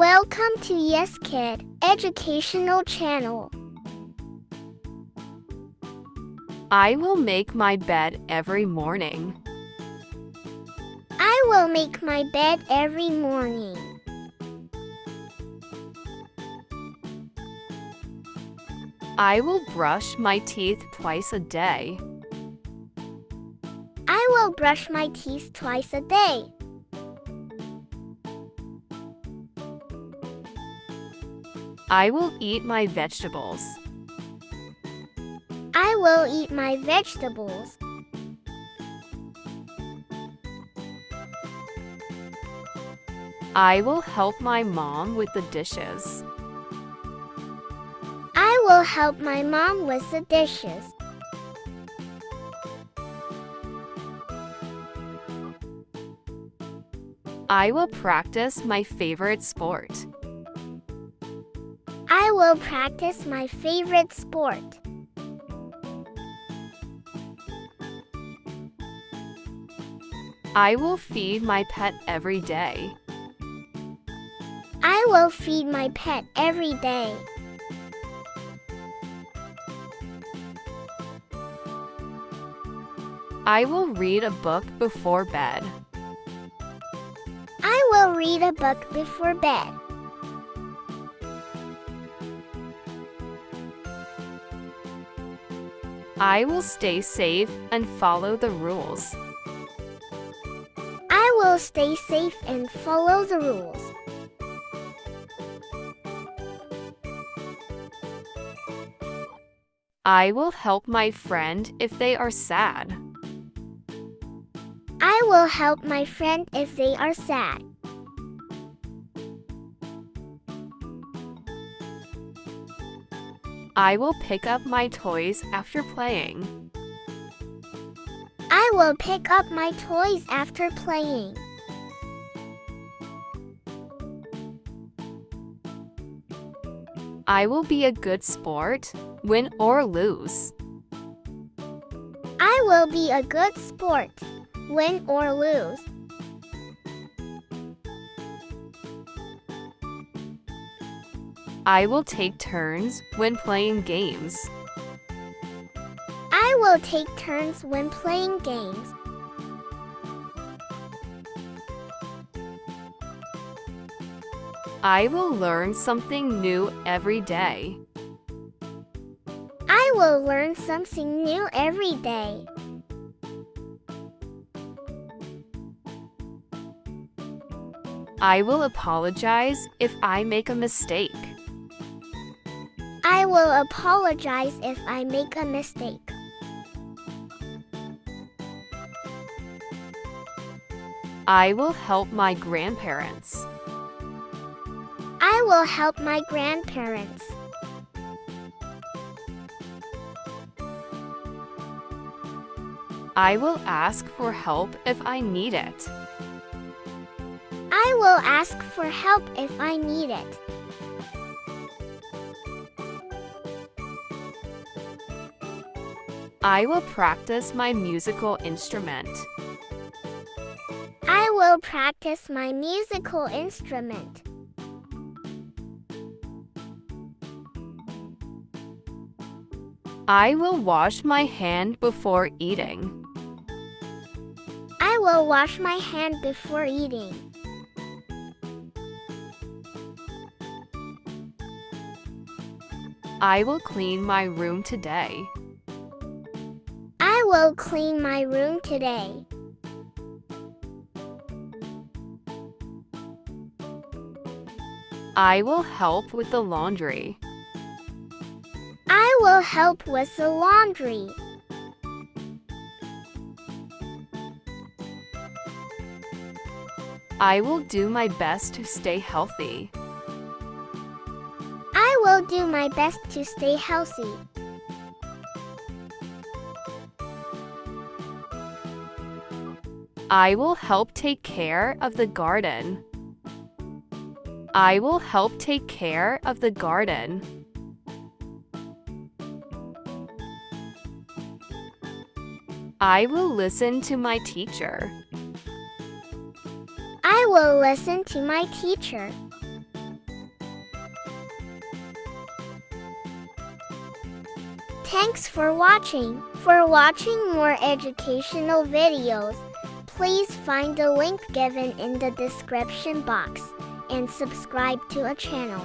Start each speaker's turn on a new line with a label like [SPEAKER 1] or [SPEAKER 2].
[SPEAKER 1] Welcome to Yes Kid Educational Channel.
[SPEAKER 2] I will make my bed every morning.
[SPEAKER 1] I will make my bed every morning.
[SPEAKER 2] I will brush my teeth twice a day.
[SPEAKER 1] I will brush my teeth twice a day.
[SPEAKER 2] I will eat my vegetables.
[SPEAKER 1] I will eat my vegetables.
[SPEAKER 2] I will help my mom with the dishes.
[SPEAKER 1] I will help my mom with the dishes.
[SPEAKER 2] I will practice my favorite sport.
[SPEAKER 1] I will practice my favorite sport.
[SPEAKER 2] I will feed my pet every day.
[SPEAKER 1] I will feed my pet every day.
[SPEAKER 2] I will read a book before bed.
[SPEAKER 1] I will read a book before bed.
[SPEAKER 2] I will stay safe and follow the rules.
[SPEAKER 1] I will stay safe and follow the rules.
[SPEAKER 2] I will help my friend if they are sad.
[SPEAKER 1] I will help my friend if they are sad.
[SPEAKER 2] I will pick up my toys after playing.
[SPEAKER 1] I will pick up my toys after playing.
[SPEAKER 2] I will be a good sport, win or lose.
[SPEAKER 1] I will be a good sport, win or lose.
[SPEAKER 2] I will take turns when playing games.
[SPEAKER 1] I will take turns when playing games.
[SPEAKER 2] I will learn something new every day.
[SPEAKER 1] I will learn something new every day.
[SPEAKER 2] I will apologize if I make a mistake.
[SPEAKER 1] I will apologize if I make a mistake.
[SPEAKER 2] I will help my grandparents.
[SPEAKER 1] I will help my grandparents.
[SPEAKER 2] I will ask for help if I need it.
[SPEAKER 1] I will ask for help if I need it.
[SPEAKER 2] I will practice my musical instrument.
[SPEAKER 1] I will practice my musical instrument.
[SPEAKER 2] I will wash my hand before eating.
[SPEAKER 1] I will wash my hand before eating.
[SPEAKER 2] I will clean my room today.
[SPEAKER 1] I will clean my room today.
[SPEAKER 2] I will help with the laundry.
[SPEAKER 1] I will help with the laundry.
[SPEAKER 2] I will do my best to stay healthy.
[SPEAKER 1] I will do my best to stay healthy.
[SPEAKER 2] I will help take care of the garden. I will help take care of the garden. I will listen to my teacher.
[SPEAKER 1] I will listen to my teacher. Thanks for watching. For watching more educational videos, please find the link given in the description box and subscribe to our channel.